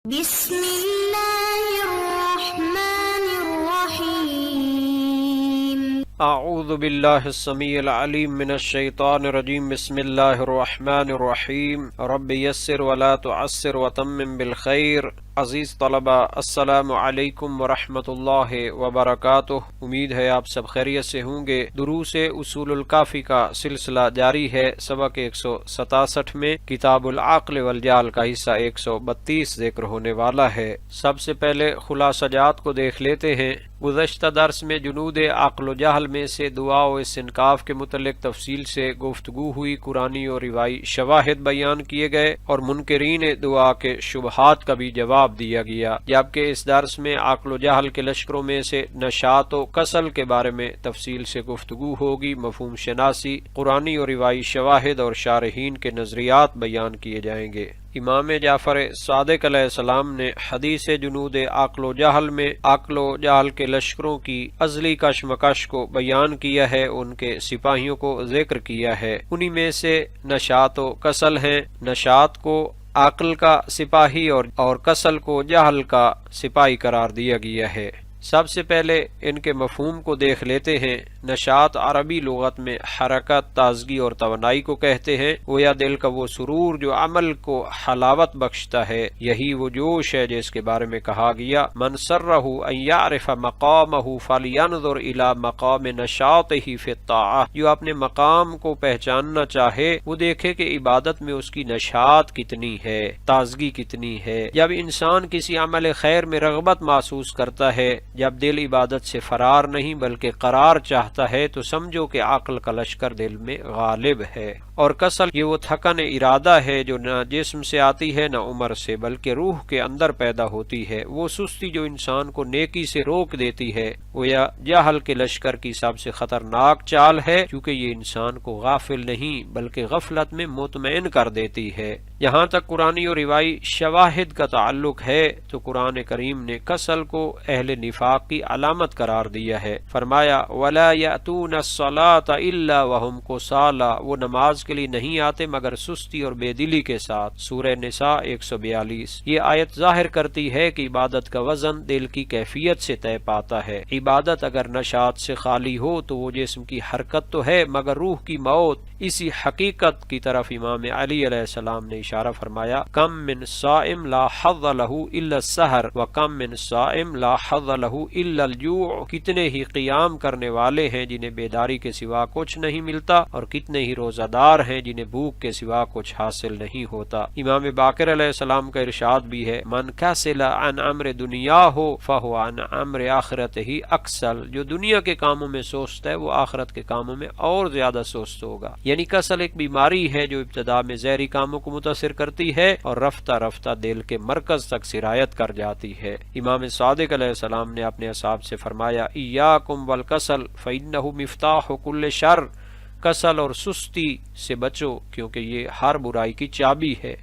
بسم اللہ الرحمن الرحیم اعوذ باللہ السمیع العلیم من الشیطان الرجیم بسم اللہ الرحمن الرحیم رب یسر ولا تعسر وتمم بالخیر۔ عزیز طلبہ، السلام علیکم ورحمۃ اللہ وبرکاتہ۔ امید ہے آپ سب خیریت سے ہوں گے۔ دروس اصول الکافی کا سلسلہ جاری ہے۔ سبق 167 میں کتاب العقل والجال کا حصہ 132 ذکر ہونے والا ہے۔ سب سے پہلے خلاصہ جات کو دیکھ لیتے ہیں۔ گزشتہ درس میں جنود عقل و جہل میں سے دعا و استنکاف کے متعلق تفصیل سے گفتگو ہوئی، قرآنی اور روایی شواہد بیان کیے گئے اور منکرین دعا کے شبہات کا بھی جواب دیا گیا، جبکہ اس درس میں عقل و جہل کے لشکروں میں سے نشاط و کسل کے بارے میں تفصیل سے گفتگو ہوگی۔ مفہوم شناسی، قرآنی اور روایی شواہد اور شارحین کے نظریات بیان کیے جائیں گے۔ امام جعفر صادق علیہ السلام نے حدیث جنود عقل و جہل میں عقل و جہل کے لشکروں کی ازلی کشمکش کو بیان کیا ہے، ان کے سپاہیوں کو ذکر کیا ہے۔ انہی میں سے نشاط و کسل ہیں۔ نشاط کو عقل کا سپاہی اور کسل کو جہل کا سپاہی قرار دیا گیا ہے۔ سب سے پہلے ان کے مفہوم کو دیکھ لیتے ہیں۔ نشاط عربی لغت میں حرکت، تازگی اور توانائی کو کہتے ہیں۔ گویا دل کا وہ سرور جو عمل کو حلاوت بخشتا ہے، یہی وہ جوش ہے جس کے بارے میں کہا گیا من سرہ ان یعرف مقامہ فلینظر الی مقام نشاطہ فی الطاعہ۔ جو اپنے مقام کو پہچاننا چاہے وہ دیکھے کہ عبادت میں اس کی نشاط کتنی ہے، تازگی کتنی ہے۔ جب انسان کسی عمل خیر میں رغبت محسوس کرتا ہے، جب دل عبادت سے فرار نہیں بلکہ قرار چاہتا ہے، تو سمجھو کہ عقل کا لشکر دل میں غالب ہے۔ اور کسل یہ وہ تھکن ارادہ ہے جو نہ جسم سے آتی ہے نہ عمر سے، بلکہ روح کے اندر پیدا ہوتی ہے۔ وہ سستی جو انسان کو نیکی سے روک دیتی ہے، وہ یا جہل کے لشکر کی سب سے خطرناک چال ہے، کیونکہ یہ انسان کو غافل نہیں بلکہ غفلت میں مطمئن کر دیتی ہے۔ جہاں تک قرآنی اور روایی شواہد کا تعلق ہے تو قرآن کریم نے کسل کو اہل نفاق کی علامت قرار دیا ہے۔ فرمایا وَلَا يَأْتُونَ الصَّلَاةَ إِلَّا وَهُمْ كُسَالَىٰ، وہ نماز کے لیے نہیں آتے مگر سستی اور بے دلی کے ساتھ۔ سورہ نساء 142۔ یہ آیت ظاہر کرتی ہے کہ عبادت کا وزن دل کی کیفیت سے طے پاتا ہے۔ عبادت اگر نشاط سے خالی ہو تو وہ جسم کی حرکت تو ہے مگر روح کی موت۔ اسی حقیقت کی طرف امام علی علیہ السلام نے اشارہ فرمایا کم من صائم لا حظ له الا السحر وکم من صائم لا حظ له الا الجوع۔ کتنے ہی قیام کرنے والے ہیں جنہیں بیداری کے سوا کچھ نہیں ملتا، اور کتنے ہی روزہ دار ہیں جنہیں بھوک کے سوا کچھ حاصل نہیں ہوتا۔ امام باقر علیہ السلام کا ارشاد بھی ہے من کسل عن امر دنیا ہو فہو عن امر آخرت ہی اکسل۔ جو دنیا کے کاموں میں سست ہے وہ آخرت کے کاموں میں اور زیادہ سست ہوگا۔ یعنی کسل ایک بیماری ہے جو ابتدا میں زہری کاموں کو متاثر کرتی ہے اور رفتہ رفتہ دل کے مرکز تک سرایت کر جاتی ہے۔ امام صادق علیہ السلام نے اپنے اصحاب سے فرمایا ایاکم والکسل فإنہ مفتاح کل شر۔ کسل اور سستی سے بچو کیونکہ یہ ہر برائی کی چابی ہے۔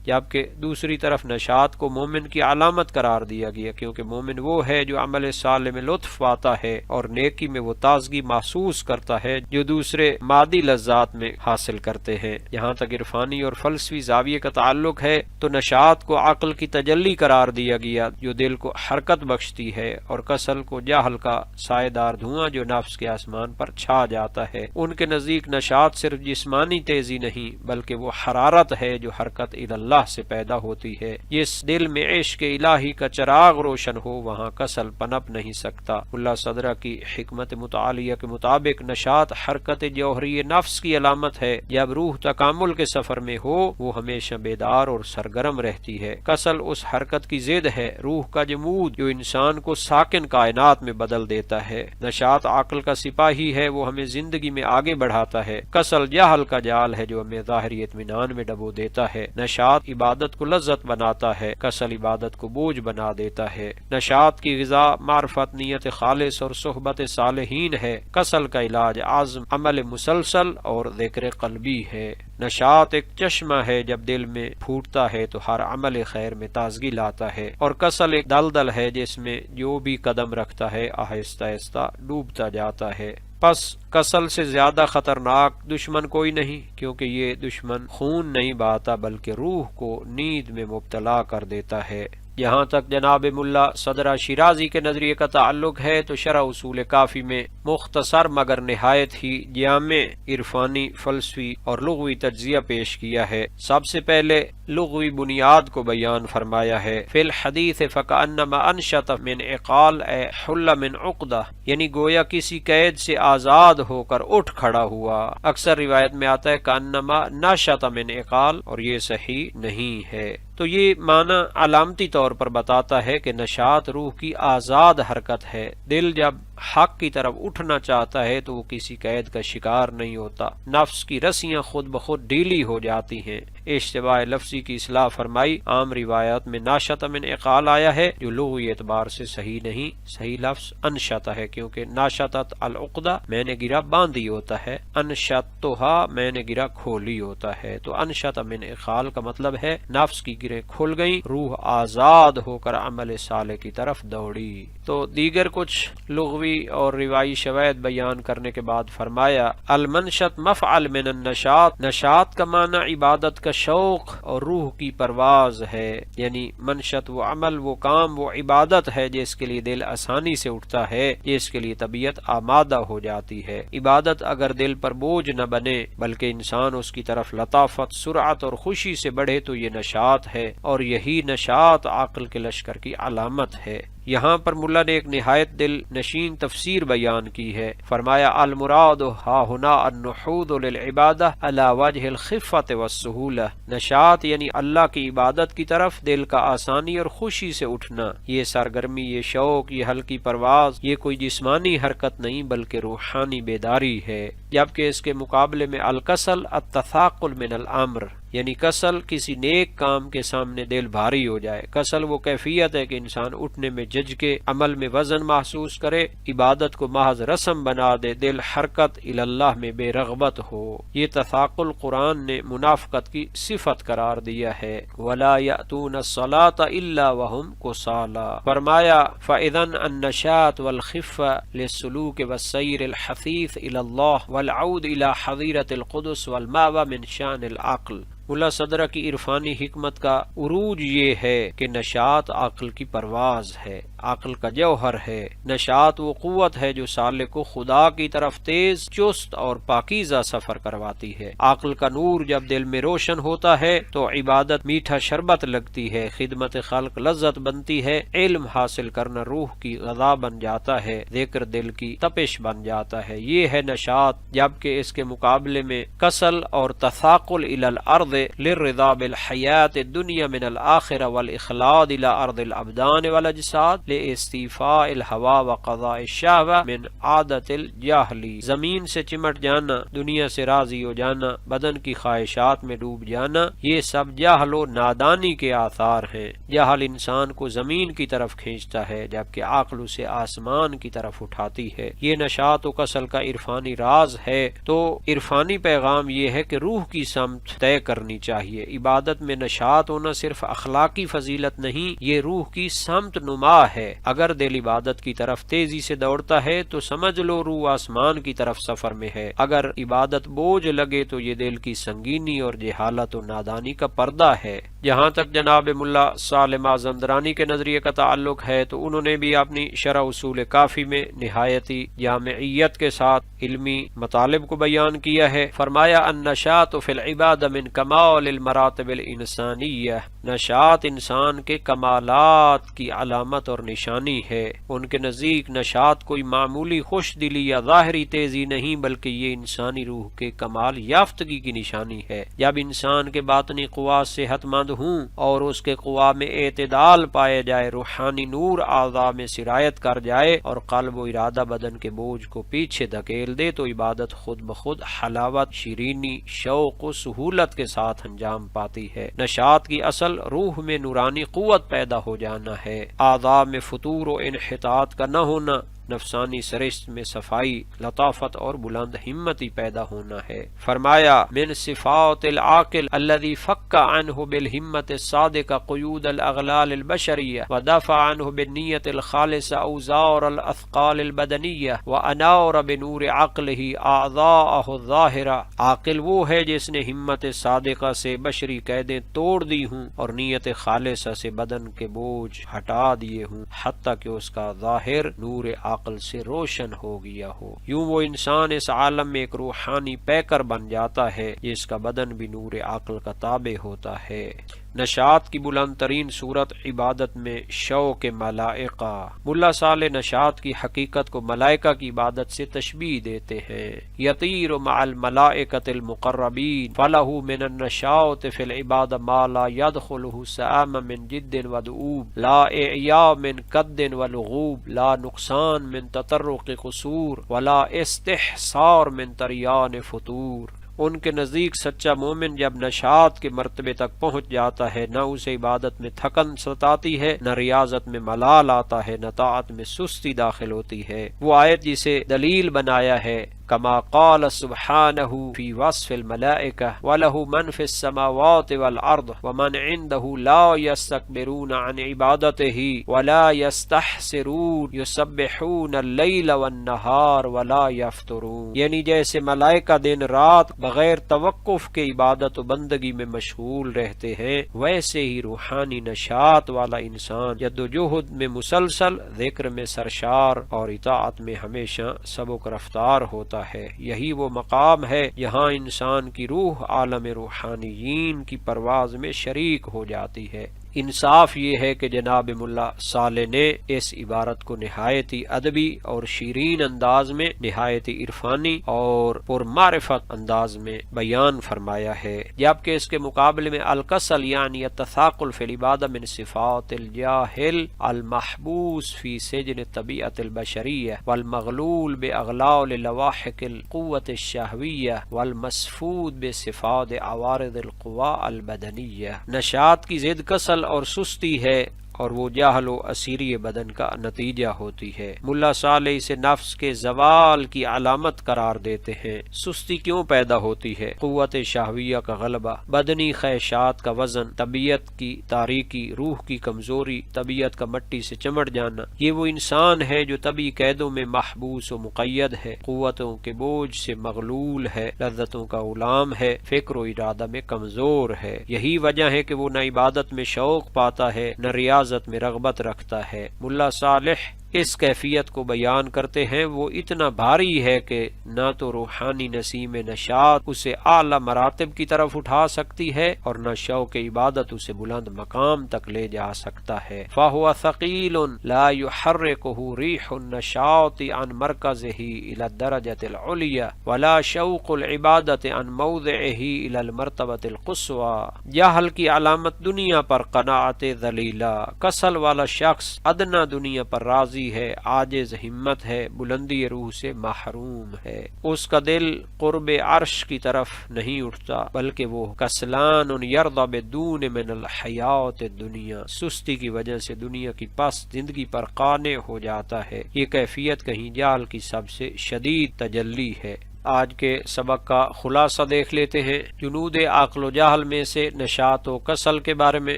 جبکہ دوسری طرف نشاط کو مومن کی علامت قرار دیا گیا، کیونکہ مومن وہ ہے جو عمل صالح میں لطف پاتا ہے اور نیکی میں وہ تازگی محسوس کرتا ہے جو دوسرے مادی لذات میں حاصل کرتے ہیں۔ جہاں تک عرفانی اور فلسفی زاویے کا تعلق ہے تو نشاط کو عقل کی تجلی قرار دیا گیا جو دل کو حرکت بخشتی ہے، اور کسل کو جہل کا سائے دار دھواں جو نفس کے آسمان پر چھا جاتا ہے۔ ان کے نزدیک نشاط صرف جسمانی تیزی نہیں بلکہ وہ حرارت ہے جو حرکت اللہ سے پیدا ہوتی ہے۔ جس دل میں عشق الہی کا چراغ روشن ہو وہاں کسل پنپ نہیں سکتا۔ اللہ صدرہ کی حکمت متعالیہ کے مطابق نشاط حرکت جوہری نفس کی علامت ہے۔ جب روح تکامل کے سفر میں ہو وہ ہمیشہ بیدار اور سرگرم رہتی ہے۔ کسل اس حرکت کی ضد ہے، روح کا جمود جو انسان کو ساکن کائنات میں بدل دیتا ہے۔ نشاط عقل کا سپاہی ہے، وہ ہمیں زندگی میں آگے بڑھاتا ہے۔ کسل جہل کا جال ہے جو ہمیں ظاہری اطمینان میں ڈبو دیتا ہے۔ نشاط عبادت کو لذت بناتا ہے، کسل عبادت کو بوجھ بنا دیتا ہے۔ نشاط کی غذا معرفت، نیت خالص اور صحبت صالحین ہے۔ کسل کا علاج عزم، عمل مسلسل اور ذکر قلبی ہے۔ نشاط ایک چشمہ ہے، جب دل میں پھوٹتا ہے تو ہر عمل خیر میں تازگی لاتا ہے، اور کسل ایک دلدل ہے جس میں جو بھی قدم رکھتا ہے آہستہ آہستہ ڈوبتا جاتا ہے۔ پس کسل سے زیادہ خطرناک دشمن کوئی نہیں، کیونکہ یہ دشمن خون نہیں بہاتا بلکہ روح کو نیند میں مبتلا کر دیتا ہے۔ جہاں تک جناب ملا صدرہ شیرازی کے نظریے کا تعلق ہے تو شرح اصول کافی میں مختصر مگر نہایت ہی جامع عرفانی، فلسفی اور لغوی تجزیہ پیش کیا ہے۔ سب سے پہلے لغوی بنیاد کو بیان فرمایا ہے۔ فی الحدیث فکأنما انشط من عقال اے حل من عقدہ، یعنی گویا کسی قید سے آزاد ہو کر اٹھ کھڑا ہوا۔ اکثر روایت میں آتا ہے کأنما نشط من عقال، اور یہ صحیح نہیں ہے۔ تو یہ معنی علامتی طور پر بتاتا ہے کہ نشاط روح کی آزاد حرکت ہے۔ دل جب حق کی طرف اٹھنا چاہتا ہے تو وہ کسی قید کا شکار نہیں ہوتا، نفس کی رسیاں خود بخود ڈھیلی ہو جاتی ہیں۔ اشتباہ لفظی کی اصلاح فرمائی، عام روایات میں ناشط من عقال آیا ہے جو لغوی اعتبار سے صحیح نہیں، صحیح لفظ انشط ہے، کیونکہ ناشطت العقدہ میں نے گرا باندھی ہوتا ہے، انشطھا میں نے گرا کھولی ہوتا ہے۔ تو انشط من عقال کا مطلب ہے نفس کی گریں کھل گئیں، روح آزاد ہو کر عمل صالح کی طرف دوڑی۔ تو دیگر کچھ لغوی اور روایی شواہد بیان کرنے کے بعد فرمایا المنشط مفعل من النشاط، نشاط کا معنی عبادت کا شوق اور روح کی پرواز ہے، یعنی منشط وہ عمل، وہ کام، وہ عبادت ہے جس کے لیے دل آسانی سے اٹھتا ہے، جس کے لیے طبیعت آمادہ ہو جاتی ہے۔ عبادت اگر دل پر بوجھ نہ بنے بلکہ انسان اس کی طرف لطافت، سرعت اور خوشی سے بڑھے تو یہ نشاط ہے، اور یہی نشاط عقل کے لشکر کی علامت ہے۔ یہاں پر ملا نے ایک نہایت دل نشین تفسیر بیان کی ہے۔ فرمایا المراد ہا ہنا النحوذ للعبادہ علی وجہ الخفۃ والسہولہ، نشاط یعنی اللہ کی عبادت کی طرف دل کا آسانی اور خوشی سے اٹھنا۔ یہ سرگرمی، یہ شوق، یہ ہلکی پرواز، یہ کوئی جسمانی حرکت نہیں بلکہ روحانی بیداری ہے، جبکہ اس کے مقابلے میں الکسل التثاقل من الامر، یعنی کسل کسی نیک کام کے سامنے دل بھاری ہو جائے۔ کسل وہ کیفیت ہے کہ انسان اٹھنے میں جھج کے، عمل میں وزن محسوس کرے، عبادت کو محض رسم بنا دے، دل حرکت الی اللہ میں بے رغبت ہو۔ یہ تثاقل قرآن نے منافقت کی صفت قرار دیا ہے۔ وَلَا يَأْتُونَ الصَّلَاةَ إِلَّا وَهُمْ كُسَالَىٰ، فرمایا فَإِذَنْ النَّشَاطُ وَالْخِفَّةُ لِلسُّلُوكِ وَالسَّيْرِ الْحَثِيثِ إِلَى اللَّهِ وَالْعَوْدِ إِلَى حَظِيرَةِ الْقُدُسِ وَالْمَأْوَى مِنْ شَأْنِ الْعَقْلِ۔ ملا صدرہ کی عرفانی حکمت کا عروج یہ ہے کہ نشاط عقل کی پرواز ہے، عقل کا جوہر ہے۔ نشاط وہ قوت ہے جو سالک کو خدا کی طرف تیز، چست اور پاکیزہ سفر کرواتی ہے۔ عقل کا نور جب دل میں روشن ہوتا ہے تو عبادت میٹھا شربت لگتی ہے، خدمت خلق لذت بنتی ہے، علم حاصل کرنا روح کی غذا بن جاتا ہے، ذکر دل کی تپش بن جاتا ہے۔ یہ ہے نشاط، جبکہ اس کے مقابلے میں کسل اور تثاقل الی الارض للرضا بالحیات الدنیا من الآخرہ والاخلاد الى ارض الابدان والاجساد لاستیفاء الہوا وقضاء الشہوہ من عادت الجاہلی، زمین سے چمٹ جانا، دنیا سے راضی ہو جانا، بدن کی خواہشات میں ڈوب جانا، یہ سب جہل و نادانی کے آثار ہیں۔ جہل انسان کو زمین کی طرف کھینچتا ہے جبکہ عقل اسے آسمان کی طرف اٹھاتی ہے۔ یہ نشاط و کسل کا عرفانی راز ہے۔ تو عرفانی پیغام یہ ہے کہ روح کی سمت طے کرنی چاہیے۔ عبادت میں نشاط ہونا صرف اخلاقی فضیلت نہیں، یہ روح کی سمت نما ہے۔ اگر دل عبادت کی طرف تیزی سے دوڑتا ہے تو سمجھ لو روح آسمان کی طرف سفر میں ہے۔ اگر عبادت بوجھ لگے تو یہ دل کی سنگینی اور جہالت و نادانی کا پردہ ہے۔ جہاں تک جناب ملا صالح مازندرانی کے نظریے کا تعلق ہے تو انہوں نے بھی اپنی شرح اصول کافی میں نہایتی جامعیت کے ساتھ علمی مطالب کو بیان کیا ہے۔ فرمایا النشاط فی العبادہ من کمال المراتب الانسانیہ، نشاط انسان کے کمالات کی علامت اور نشانی ہے۔ ان کے نزدیک نشاط کوئی معمولی خوش دلی یا ظاہری تیزی نہیں بلکہ یہ انسانی روح کے کمال یافتگی کی نشانی ہے۔ جب انسان کے باطنی قوا صحت مند ہوں اور اس کے قوا میں اعتدال پائے جائے، روحانی نور اعضاء میں سرایت کر جائے اور قلب و ارادہ بدن کے بوجھ کو پیچھے دھکیل دے تو عبادت خود بخود حلاوت، شیرینی، شوق و سہولت کے ساتھ انجام پاتی ہے۔ نشاط کی اصل روح میں نورانی قوت پیدا ہو جانا ہے، اعضاء میں فتور و انحطاط کا نہ ہونا، نفسانی سرشت میں صفائی، لطافت اور بلند ہمتی پیدا ہونا ہے۔ فرمایا من صفات العاقل الذي فك عنه بالہمت الصادقہ قیود الاغلال البشریہ ودفع عنه بالنیت الخالصہ اوزار الاثقال البدنیہ وانار بنور عقلہ اعضاءہ الظاہرہ۔ عاقل وہ ہے جس نے ہمت صادقہ سے بشری قیدیں توڑ دی ہوں اور نیت خالصہ سے بدن کے بوجھ ہٹا دیے ہوں، حتیٰ کہ اس کا ظاہر نور عقل سے روشن ہو گیا ہو۔ یوں وہ انسان اس عالم میں ایک روحانی پیکر بن جاتا ہے جس کا بدن بھی نور عقل کا تابع ہوتا ہے۔ نشاط کی بلند ترین صورت عبادت میں شوق ملائکہ۔ ملا صالح نشاط کی حقیقت کو ملائکہ کی عبادت سے تشبیہ دیتے ہیں۔ یطیر مع الملائکۃ المقربین فلہ من النشاط فی العبادہ ما لا یدخلہ سآم من جد ودؤوب، لا اعیاء من کد ولغوب، لا نقصان من تطرق قصور، ولا استحصار من طریان فطور۔ ان کے نزدیک سچا مومن جب نشاط کے مرتبے تک پہنچ جاتا ہے، نہ اسے عبادت میں تھکن ستاتی ہے، نہ ریاضت میں ملال آتا ہے، نہ طاعت میں سستی داخل ہوتی ہے۔ وہ آیت جسے دلیل بنایا ہے کما قال سبحانہ فی وصف الملائکہ وَلَهُ مَنْ فِي السَّمَاوَاتِ وَالْأَرْضِ وَمَنْ عِنْدَهُ لَا يَسْتَكْبِرُونَ عَنْ عِبَادَتِهِ وَلَا يَسْتَحْسِرُونَ يُسَبِّحُونَ اللَّيْلَ وَالنَّهَارَ وَلَا يَفْتُرُونَ، یعنی جیسے ملائکہ دن رات بغیر توقف کے عبادت و بندگی میں مشغول رہتے ہیں، ویسے ہی روحانی نشاط والا انسان جدوجہد میں مسلسل، ذکر میں سرشار اور اطاعت میں ہمیشہ سبک رفتار ہوتا ہے۔ یہی وہ مقام ہے جہاں انسان کی روح عالم روحانیین کی پرواز میں شریک ہو جاتی ہے۔ انصاف یہ ہے کہ جناب ملا صالح نے اس عبارت کو نہایت ہی ادبی اور شیرین انداز میں، نہایت ہی عرفانی اور پرمعرفت انداز میں بیان فرمایا ہے، جبکہ اس کے مقابلے میں الکسل یعنی التثاقل فی العبادہ من صفات الجاہل المحبوس فی سجن طبیعت البشریہ والمغلول باغلال لواحق القوت الشہویہ والمسفود بصفات عوارض القوا البدنیہ۔ نشاط کی ضد کسل اور سستی ہے اور وہ جہل و اسیری بدن کا نتیجہ ہوتی ہے۔ ملا صالح اسے نفس کے زوال کی علامت قرار دیتے ہیں۔ سستی کیوں پیدا ہوتی ہے؟ قوت شہویہ کا غلبہ، بدنی خواہشات کا وزن، طبیعت کی تاریکی، روح کی کمزوری، طبیعت کا مٹی سے چمٹ جانا۔ یہ وہ انسان ہے جو طبی قیدوں میں محبوس و مقید ہے، قوتوں کے بوجھ سے مغلول ہے، لذتوں کا غلام ہے، فکر و ارادہ میں کمزور ہے۔ یہی وجہ ہے کہ وہ نہ عبادت میں شوق پاتا ہے، نہ ریاضت میں رغبت رکھتا ہے۔ ملا صالح اس کیفیت کو بیان کرتے ہیں، وہ اتنا بھاری ہے کہ نہ تو روحانی نسیم نشاط اسے اعلی مراتب کی طرف اٹھا سکتی ہے اور نہ شوق عبادت اسے بلند مقام تک لے جا سکتا ہے۔ فَهُوَ ثَقِيلٌ لَا يُحَرِّكُهُ رِيحُ النَّشَاطِ عَنْ مَرْكَزِهِ إِلَى الدَّرَجَةِ الْعُلْيَا وَلَا شَوْقُ الْعِبَادَةِ عَنْ مَوْضِعِهِ إِلَى الْمَرْتَبَةِ الْقُصْوَى۔ جہل کی علامت دنیا پر قناعت ذلیلہ، کسل والا شخص ادنا دنیا پر راضی ہے، عاجز ہمت ہے، بلندی روح سے محروم ہے۔ اس کا دل قرب عرش کی طرف نہیں اٹھتا، بلکہ وہ کسلان یرضی بدون من الحیات الدنیا، سستی کی وجہ سے دنیا کی پس زندگی پر قانع ہو جاتا ہے۔ یہ کیفیت کہیں جہل کی سب سے شدید تجلی ہے۔ آج کے سبق کا خلاصہ دیکھ لیتے ہیں۔ جنود عقل و جہل میں سے نشاط و کسل کے بارے میں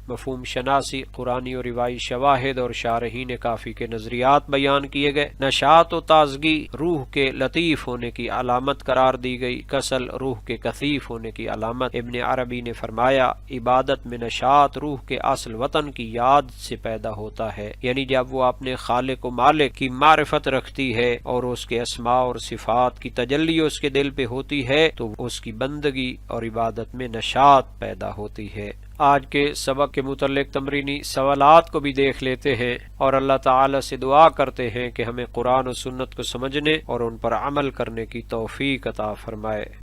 مفہوم شناسی، قرآنی و روایی شواہد اور شارحین کافی کے نظریات بیان کیے گئے۔ نشاط و تازگی روح کے لطیف ہونے کی علامت قرار دی گئی، کسل روح کے کثیف ہونے کی علامت۔ ابن عربی نے فرمایا عبادت میں نشاط روح کے اصل وطن کی یاد سے پیدا ہوتا ہے، یعنی جب وہ اپنے خالق و مالک کی معرفت رکھتی ہے اور اس کے اسماء اور صفات کی تجلی اس کے دل پہ ہوتی ہے تو اس کی بندگی اور عبادت میں نشاط پیدا ہوتی ہے۔ آج کے سبق کے متعلق تمرینی سوالات کو بھی دیکھ لیتے ہیں اور اللہ تعالی سے دعا کرتے ہیں کہ ہمیں قرآن و سنت کو سمجھنے اور ان پر عمل کرنے کی توفیق عطا فرمائے۔